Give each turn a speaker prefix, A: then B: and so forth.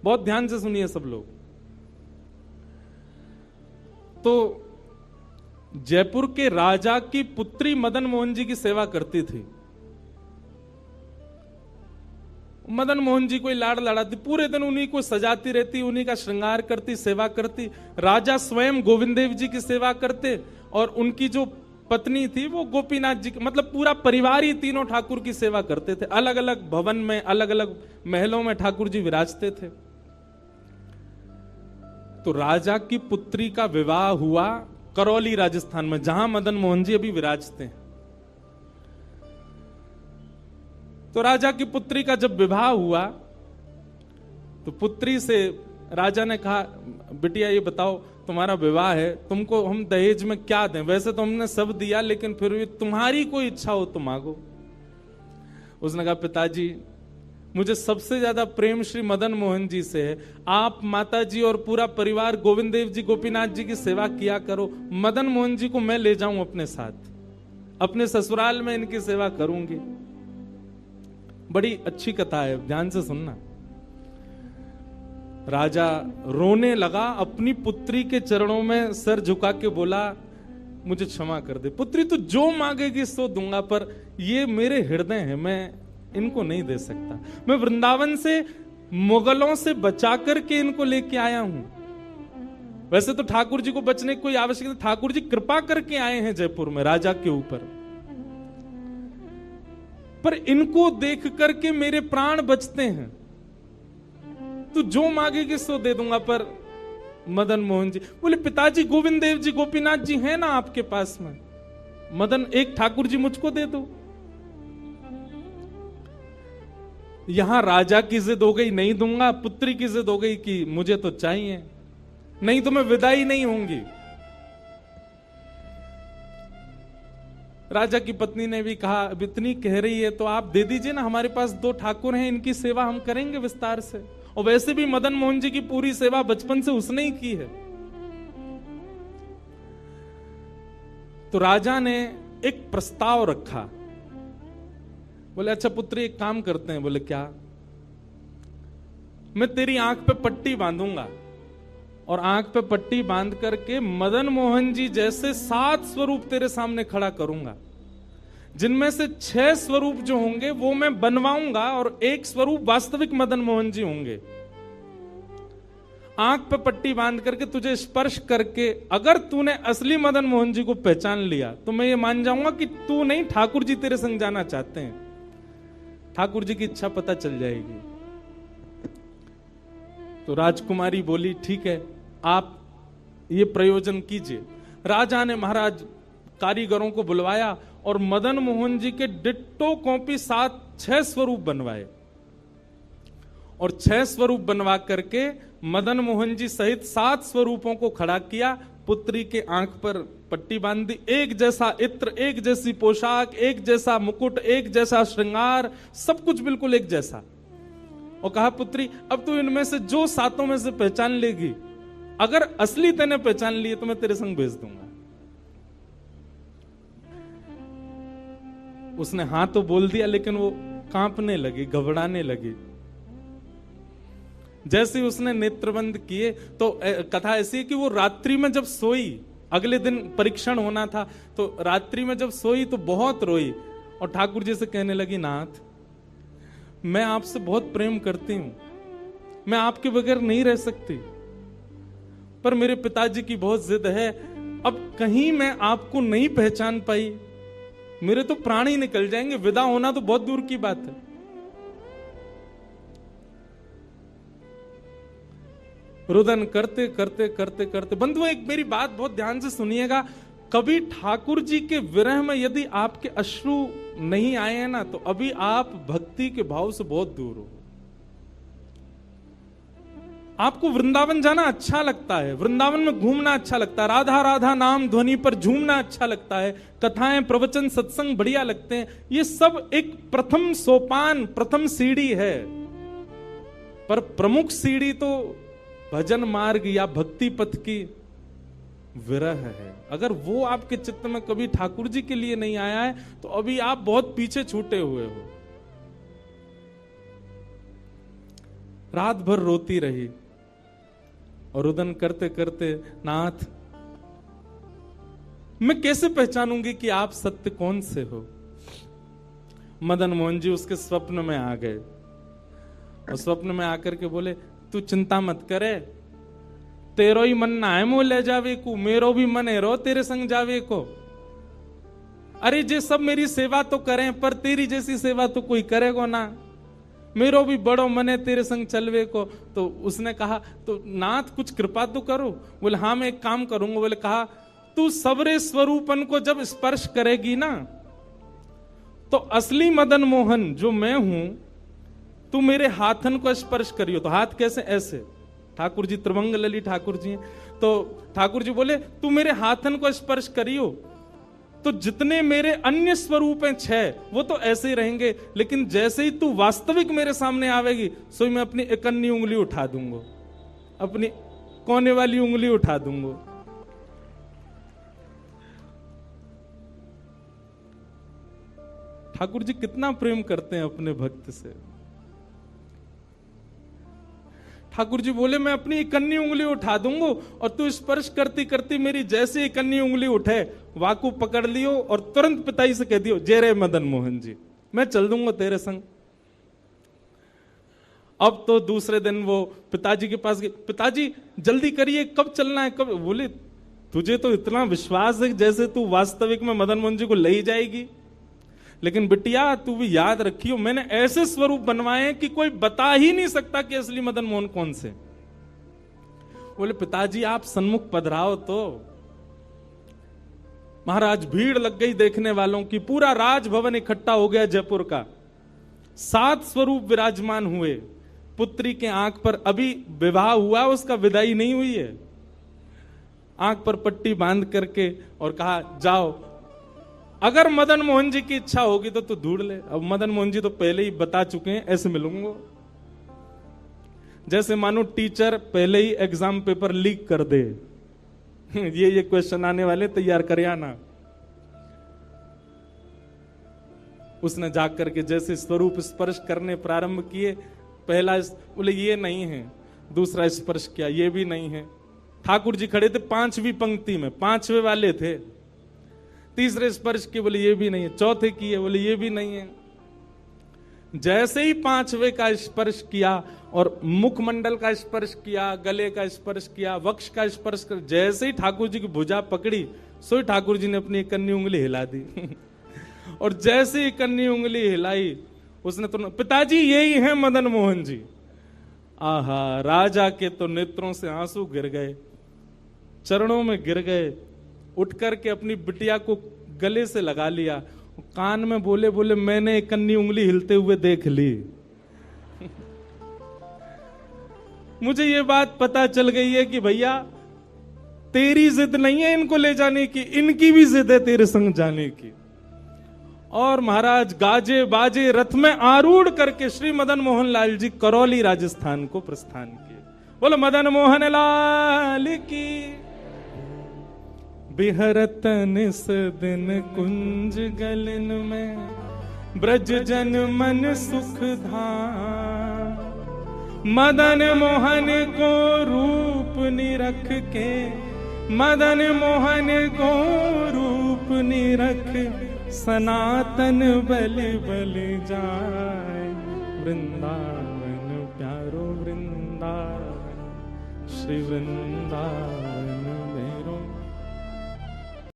A: बहुत ध्यान से सुनिए सब लोग। तो जयपुर के राजा की पुत्री मदन मोहन जी की सेवा करती थी। मदन मोहन जी कोई लाड़ लड़ाती, पूरे दिन उन्हीं को सजाती रहती, उन्हीं का श्रृंगार करती, सेवा करती। राजा स्वयं गोविंद देव जी की सेवा करते और उनकी जो पत्नी थी वो गोपीनाथ जी, मतलब पूरा परिवार ही तीनों ठाकुर की सेवा करते थे। अलग अलग भवन में, अलग अलग महलों में ठाकुर जी विराजते थे। तो राजा की पुत्री का विवाह हुआ करौली राजस्थान में, जहां मदन मोहन जी अभी विराजते हैं। तो राजा की पुत्री का जब विवाह हुआ तो पुत्री से राजा ने कहा, बिटिया ये बताओ तुम्हारा विवाह है, तुमको हम दहेज में क्या दें? वैसे तो हमने सब दिया, लेकिन फिर भी तुम्हारी कोई इच्छा हो तो मांगो। उसने कहा, पिताजी मुझे सबसे ज्यादा प्रेम श्री मदन मोहन जी से है। आप माता जी और पूरा परिवार गोविंद देव जी गोपीनाथ जी की सेवा किया करो। मदन मोहन जी को मैं ले जाऊं अपने साथ, अपने ससुराल में इनकी सेवा करूंगी। बड़ी अच्छी कथा है, ध्यान से सुनना। राजा रोने लगा, अपनी पुत्री के चरणों में सर झुका के बोला, मुझे क्षमा कर दे पुत्री, तू जो मांगेगी सो दूंगा, पर ये मेरे हृदय है, मैं इनको नहीं दे सकता। मैं वृंदावन से मुगलों से बचा करके इनको लेके आया हूं। वैसे तो ठाकुर जी को बचने की कोई आवश्यकता नहीं, ठाकुर जी कृपा करके आए हैं जयपुर में राजा के ऊपर, पर इनको देख करके मेरे प्राण बचते हैं। तू जो मांगेगी सो दे दूंगा। पर मदन मोहन जी बोले, पिताजी गोविंद देव जी गोपीनाथ जी हैं ना आपके पास में, मदन एक ठाकुर जी मुझको दे दो। यहां राजा की जिद हो गई, नहीं दूंगा। पुत्री की जिद हो गई कि मुझे तो चाहिए, नहीं तो मैं विदाई नहीं होंगी। राजा की पत्नी ने भी कहा, अब इतनी कह रही है तो आप दे दीजिए ना, हमारे पास 2 ठाकुर हैं, इनकी सेवा हम करेंगे विस्तार से। और वैसे भी मदन मोहन जी की पूरी सेवा बचपन से उसने ही की है। तो राजा ने एक प्रस्ताव रखा। बोले, अच्छा पुत्री एक काम करते हैं। बोले, क्या? मैं तेरी आंख पे पट्टी बांधूंगा और आंख पे पट्टी बांध करके मदन मोहन जी जैसे 7 स्वरूप तेरे सामने खड़ा करूंगा, जिनमें से 6 स्वरूप जो होंगे वो मैं बनवाऊंगा और 1 स्वरूप वास्तविक मदन मोहन जी होंगे। आंख पे पट्टी बांध करके तुझे स्पर्श करके अगर तूने असली मदन मोहन जी को पहचान लिया तो मैं ये मान जाऊंगा कि तू नहीं, ठाकुर जी तेरे संग जाना चाहते हैं। ठाकुर जी की इच्छा पता चल जाएगी। तो राजकुमारी बोली, ठीक है, आप ये प्रयोजन कीजिए। राजा ने महाराज कारीगरों को बुलवाया और मदन मोहन जी के डिट्टो कॉपी 6 स्वरूप बनवाए और 6 स्वरूप बनवा करके मदन मोहन जी सहित 7 स्वरूपों को खड़ा किया। पुत्री के आंख पर पट्टी बांध दी, एक जैसा इत्र, एक जैसी पोशाक, एक जैसा मुकुट, एक जैसा श्रृंगार, सब कुछ बिल्कुल एक जैसा। और कहा, पुत्री अब तू इनमें से जो 7 में से पहचान लेगी, अगर असली तेने पहचान लिए तो मैं तेरे संग भेज दूंगा। उसने हाँ तो बोल दिया, लेकिन वो कांपने लगी, घबराने लगी। जैसे उसने नेत्रबंद किए तो कथा ऐसी है कि वो रात्रि में जब सोई, अगले दिन परीक्षण होना था, तो रात्रि में जब सोई तो बहुत रोई और ठाकुर जी से कहने लगी, नाथ मैं आपसे बहुत प्रेम करती हूं, मैं आपके बगैर नहीं रह सकती, पर मेरे पिताजी की बहुत जिद है। अब कहीं मैं आपको नहीं पहचान पाई, मेरे तो प्राण ही निकल जाएंगे, विदा होना तो बहुत दूर की बात है। रुदन करते करते करते करते, बंधुओं एक मेरी बात बहुत ध्यान से सुनिएगा, कभी ठाकुर जी के विरह में यदि आपके अश्रु नहीं आए हैं ना, तो अभी आप भक्ति के भाव से बहुत दूर हो। आपको वृंदावन जाना अच्छा लगता है, वृंदावन में घूमना अच्छा लगता है, राधा राधा नाम ध्वनि पर झूमना अच्छा लगता है, कथाएं प्रवचन सत्संग बढ़िया लगते हैं, ये सब एक प्रथम सोपान, प्रथम सीढ़ी है। पर प्रमुख सीढ़ी तो भजन मार्ग या भक्ति पथ की विरह है। अगर वो आपके चित्त में कभी ठाकुर जी के लिए नहीं आया है तो अभी आप बहुत पीछे छूटे हुए हो। रात भर रोती रही और रुदन करते करते, नाथ मैं कैसे पहचानूंगी कि आप सत्य कौन से हो। मदन मोहन जी उसके स्वप्न में आ गए और स्वप्न में आकर के बोले, तू चिंता मत करे, तेरो ही मन ना है मुंह ले जावे को, मेरो भी मन है रो तेरे संग जावे को। अरे जे सब मेरी सेवा तो करें, पर तेरी जैसी सेवा तो कोई करेगो ना, मेरो भी बड़ो मन है तेरे संग चलवे को। तो उसने कहा, तो नाथ कुछ कृपा तो करो। बोले हाँ मैं एक काम करूंगा। बोले कहा, तू सबरे स्वरूपन को जब स्पर्श करेगी ना, तो असली मदन मोहन जो मैं हूं, तू मेरे हाथन को स्पर्श करियो। तो हाथ कैसे? ऐसे। ठाकुर जी त्रिभंग लली ठाकुर जी, तो ठाकुर जी बोले तू मेरे हाथन को स्पर्श करियो, तो जितने मेरे अन्य स्वरूप हैं 6 वो तो ऐसे ही रहेंगे, लेकिन जैसे ही तू वास्तविक मेरे सामने आवेगी, सो मैं अपनी इकन्नी उंगली उठा दूंगा, अपनी कोने वाली उंगली उठा दूंगा। ठाकुर जी कितना प्रेम करते हैं अपने भक्त से। ठाकुर जी बोले मैं अपनी इकन्नी उंगली उठा दूंगा और तू स्पर्श करती करती मेरी जैसे इकन्नी उंगली उठे, वाकू पकड़ लियो और तुरंत पिताजी से कह दियो, जय रे मदन मोहन जी, मैं चल दूंगा तेरे संग। अब तो दूसरे दिन वो पिताजी के पास गए, पिताजी जल्दी करिए, कब चलना है, कब? बोले तुझे तो इतना विश्वास है जैसे तू वास्तविक में मदन मोहन जी को ले ही जाएगी, लेकिन बिटिया तू भी याद रखियो, मैंने ऐसे स्वरूप बनवाए हैं कि कोई बता ही नहीं सकता कि असली मदन मोहन कौन से। बोले पिताजी आप सन्मुख पधराओ। तो महाराज भीड़ लग गई देखने वालों की, पूरा राजभवन इकट्ठा हो गया जयपुर का। 7 स्वरूप विराजमान हुए। पुत्री के आंख पर अभी विवाह हुआ, उसका विदाई नहीं हुई है, आंख पर पट्टी बांध करके और कहा जाओ, अगर मदन मोहन जी की इच्छा होगी तो तू ढूंढ ले। अब मदन मोहन जी तो पहले ही बता चुके हैं, ऐसे मिलूंगा। जैसे मानो टीचर पहले ही एग्जाम पेपर लीक कर दे, ये क्वेश्चन आने वाले, तैयार कर आना। उसने जाकर के जैसे स्वरूप स्पर्श करने प्रारंभ किए, पहला बोले ये नहीं है, दूसरा स्पर्श किया, ये भी नहीं है। ठाकुर जी खड़े थे 5वीं पंक्ति में, 5वें वाले थे। तीसरे स्पर्श किए, बोले ये भी नहीं है। चौथे किए, बोले ये भी नहीं है। जैसे ही 5वें का स्पर्श किया और मुखमंडल का स्पर्श किया, गले का स्पर्श किया, वक्ष का स्पर्श कर, जैसे ही ठाकुर जी की भुजा पकड़ी, सो ठाकुर जी ने अपनी कन्नी उंगली हिला दी। और जैसे ही कन्नी उंगली हिलाई, उसने तो, पिताजी यही है मदन मोहन जी। आहा, राजा के तो नेत्रों से आंसू गिर गए, चरणों में गिर गए, उठ करके अपनी बिटिया को गले से लगा लिया, कान में बोले बोले मैंने एक कन्नी उंगली हिलते हुए देख ली। मुझे ये बात पता चल गई है कि भैया तेरी जिद नहीं है इनको ले जाने की, इनकी भी जिद है तेरे संग जाने की। और महाराज गाजे बाजे रथ में आरूढ़ करके श्री मदन मोहन लाल जी करौली राजस्थान को प्रस्थान किए। बोलो मदन मोहन लाल की। बिहरत निस दिन कुंज गलन में, ब्रज जन मन सुख धाम। मदन मोहन को रूप निरख के, मदन मोहन को रूप निरख, सनातन बल बल जाए। वृंदावन प्यारो वृंदावन, श्री वृंदावन।